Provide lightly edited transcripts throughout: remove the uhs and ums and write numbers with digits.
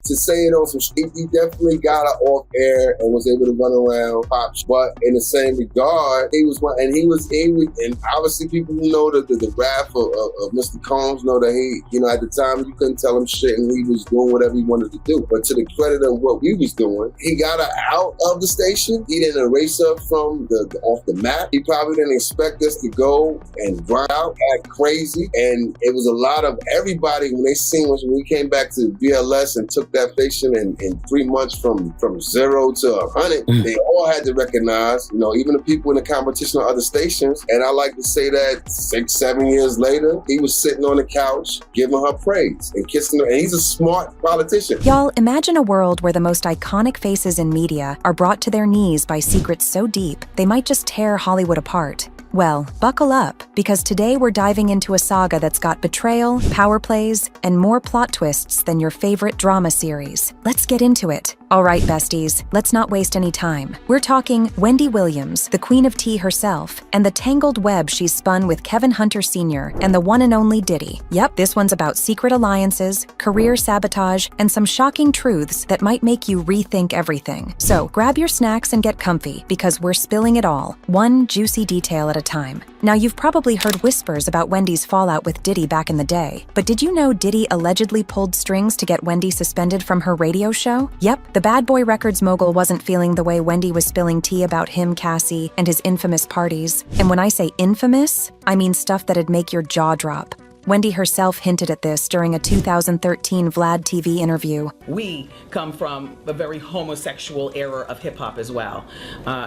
to say it on some shit, he definitely got her off air and was able to run around pop. But in the same regard, he was one, and he was, and obviously people who know the wrath of Mr. Combs know that he, you know, at the time you couldn't tell him shit and he was doing whatever he wanted to do. But to the credit of what we was doing, he got her out of the station. He didn't erase her from off the map. He probably didn't expect us to go and run out, act crazy. And it was a lot of everybody when they seen us, when we came back to BLS and took that station in 3 months from 0 to 100, they all had to recognize, you know, even the people in the competition on other stations. And I like to say that 6, 7 years later, he was sitting on the couch giving her praise and kissing her. And he's a smart politician. Y'all, imagine a world where the most iconic faces in media are brought to their knees by secrets so deep they might just tear Hollywood apart. Well, buckle up, because today we're diving into a saga that's got betrayal, power plays, and more plot twists than your favorite drama series. Let's get into it. All right, besties, let's not waste any time. We're talking Wendy Williams, the Queen of Tea herself, and the tangled web she's spun with Kevin Hunter Sr. and the one and only Diddy. Yep, this one's about secret alliances, career sabotage, and some shocking truths that might make you rethink everything. So grab your snacks and get comfy, because we're spilling it all, one juicy detail at a time. Now, you've probably heard whispers about Wendy's fallout with Diddy back in the day, but did you know Diddy allegedly pulled strings to get Wendy suspended from her radio show? Yep, the Bad Boy Records mogul wasn't feeling the way Wendy was spilling tea about him, Cassie, and his infamous parties. And when I say infamous, I mean stuff that'd make your jaw drop. Wendy herself hinted at this during a 2013 Vlad TV interview. We come from a very homosexual era of hip-hop as well.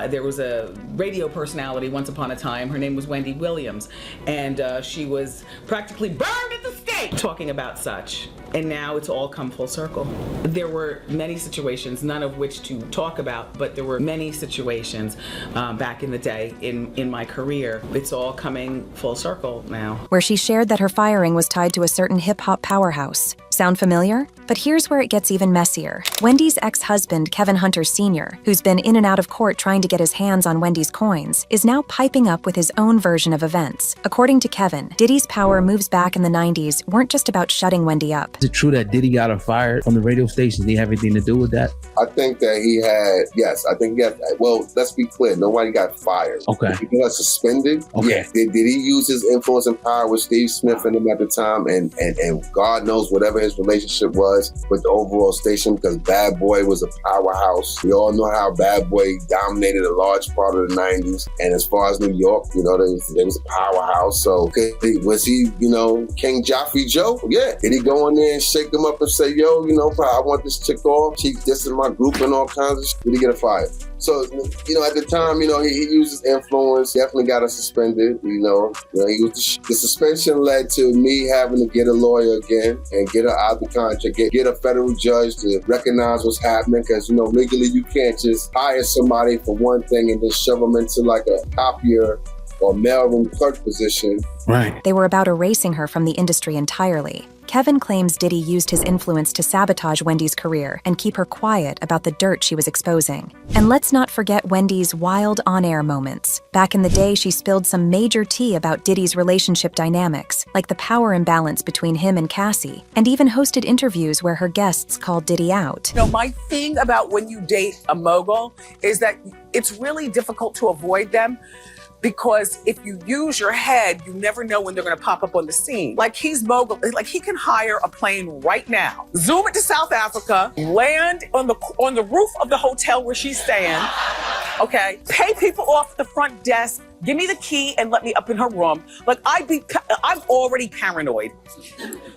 There was a radio personality once upon a time. Her name was Wendy Williams, and she was practically burned at the stake talking about such. And now it's all come full circle. There were many situations, none of which to talk about, but there were many situations back in the day in my career. It's all coming full circle now. Where she shared that her firing was tied to a certain hip-hop powerhouse. Sound familiar? But here's where it gets even messier. Wendy's ex-husband, Kevin Hunter Sr., who's been in and out of court trying to get his hands on Wendy's coins, is now piping up with his own version of events. According to Kevin, Diddy's power moves back in the 90s weren't just about shutting Wendy up. Is it true that Diddy got her fired from the radio station? Did he have anything to do with that? I think that he had, yes, I think he had, well, let's be clear, nobody got fired. Okay. He got suspended. Okay. Yeah. Did he use his influence and power with Steve Smith and him at the time? And God knows whatever his relationship was with the overall station, because Bad Boy was a powerhouse. We all know how Bad Boy dominated a large part of the 90s. And as far as New York, you know, there was a powerhouse. So was he, you know, King Joffrey Joe? Yeah. Did he go in there and shake him up and say, yo, you know, I want this chick off. This is my group and all kinds of shit. Did he get her fired? So, you know, at the time, you know, he used his influence, definitely got her suspended, he was the suspension led to me having to get a lawyer again and get her out the contract, get a federal judge to recognize what's happening, because, you know, legally you can't just hire somebody for one thing and then shove them into like a copier or mailroom clerk position. Right. They were about erasing her from the industry entirely. Kevin claims Diddy used his influence to sabotage Wendy's career and keep her quiet about the dirt she was exposing. And let's not forget Wendy's wild on-air moments. Back in the day, she spilled some major tea about Diddy's relationship dynamics, like the power imbalance between him and Cassie, and even hosted interviews where her guests called Diddy out. You know, my thing about when you date a mogul is that it's really difficult to avoid them, because if you use your head, you never know when they're gonna pop up on the scene. Like, he's mogul, like he can hire a plane right now, zoom it to South Africa, land on the roof of the hotel where she's staying, okay? Pay people off the front desk, give me the key and let me up in her room. Like, I'm already paranoid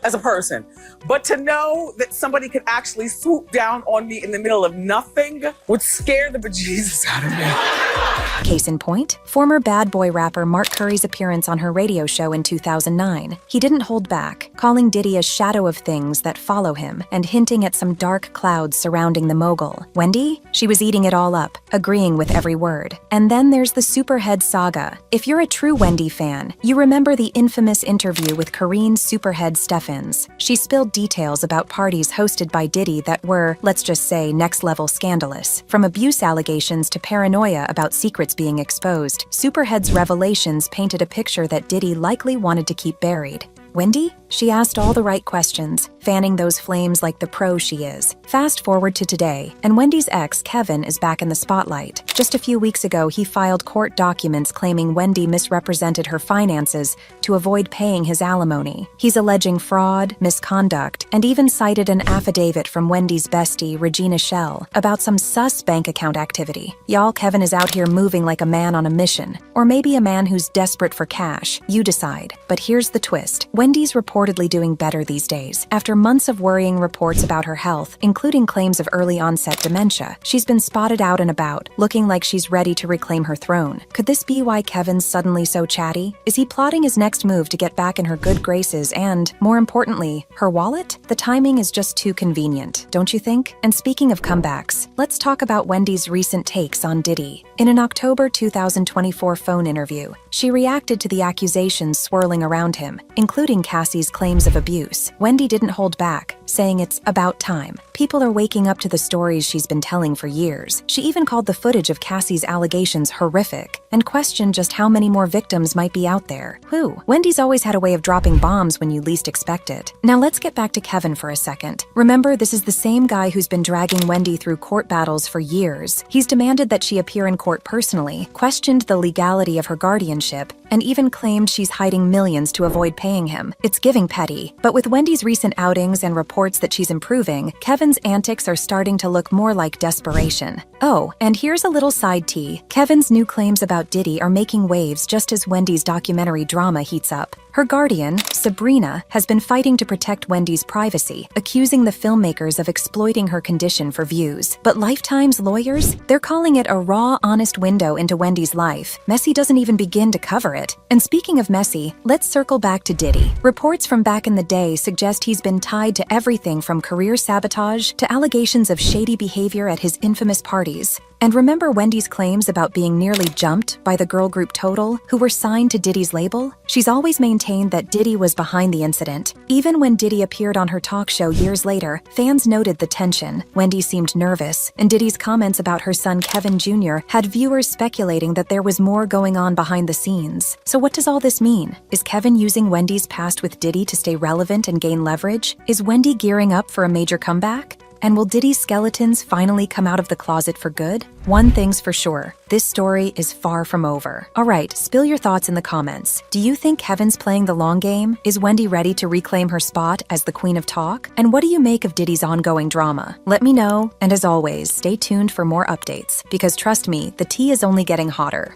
as a person. But to know that somebody could actually swoop down on me in the middle of nothing would scare the bejesus out of me. Case in point, former Bad Boy rapper Mark Curry's appearance on her radio show in 2009. He didn't hold back, calling Diddy a shadow of things that follow him and hinting at some dark clouds surrounding the mogul. Wendy? She was eating it all up, agreeing with every word. And then there's the Superhead saga. If you're a true Wendy fan, you remember the infamous interview with Karine Superhead Steffens. She spilled details about parties hosted by Diddy that were, let's just say, next-level scandalous. From abuse allegations to paranoia about secrets being exposed, Superhead's revelations painted a picture that Diddy likely wanted to keep buried. Wendy? She asked all the right questions, fanning those flames like the pro she is. Fast forward to today, and Wendy's ex, Kevin, is back in the spotlight. Just a few weeks ago, he filed court documents claiming Wendy misrepresented her finances to avoid paying his alimony. He's alleging fraud, misconduct, and even cited an affidavit from Wendy's bestie, Regina Shell, about some sus bank account activity. Y'all, Kevin is out here moving like a man on a mission. Or maybe a man who's desperate for cash. You decide. But here's the twist. Wendy's reportedly doing better these days. After months of worrying reports about her health, including claims of early onset dementia, she's been spotted out and about, looking like she's ready to reclaim her throne. Could this be why Kevin's suddenly so chatty? Is he plotting his next move to get back in her good graces and, more importantly, her wallet? The timing is just too convenient, don't you think? And speaking of comebacks, let's talk about Wendy's recent takes on Diddy. In an October 2024 phone interview, she reacted to the accusations swirling around him, including Cassie's claims of abuse. Wendy didn't hold back, saying it's about time. People are waking up to the stories she's been telling for years. She even called the footage of Cassie's allegations horrific and questioned just how many more victims might be out there. Who? Wendy's always had a way of dropping bombs when you least expect it. Now let's get back to Kevin for a second. Remember, this is the same guy who's been dragging Wendy through court battles for years. He's demanded that she appear in court personally, questioned the legality of her guardianship, and even claimed she's hiding millions to avoid paying him. It's giving petty. But with Wendy's recent outings and reports that she's improving, Kevin's antics are starting to look more like desperation. Oh, and here's a little side tea. Kevin's new claims about Diddy are making waves just as Wendy's documentary drama heats up. Her guardian, Sabrina, has been fighting to protect Wendy's privacy, accusing the filmmakers of exploiting her condition for views. But Lifetime's lawyers? They're calling it a raw, honest window into Wendy's life. Messy doesn't even begin to cover it. And speaking of messy, let's circle back to Diddy. Reports from back in the day suggest he's been tied to everything from career sabotage to allegations of shady behavior at his infamous parties. And remember Wendy's claims about being nearly jumped by the girl group Total, who were signed to Diddy's label? She's always maintained that Diddy was behind the incident. Even when Diddy appeared on her talk show years later, fans noted the tension. Wendy seemed nervous, and Diddy's comments about her son Kevin Jr. had viewers speculating that there was more going on behind the scenes. So what does all this mean? Is Kevin using Wendy's past with Diddy to stay relevant and gain leverage? Is Wendy gearing up for a major comeback? And will Diddy's skeletons finally come out of the closet for good? One thing's for sure, this story is far from over. All right, spill your thoughts in the comments. Do you think Kevin's playing the long game? Is Wendy ready to reclaim her spot as the queen of talk? And what do you make of Diddy's ongoing drama? Let me know, and as always, stay tuned for more updates, because trust me, the tea is only getting hotter.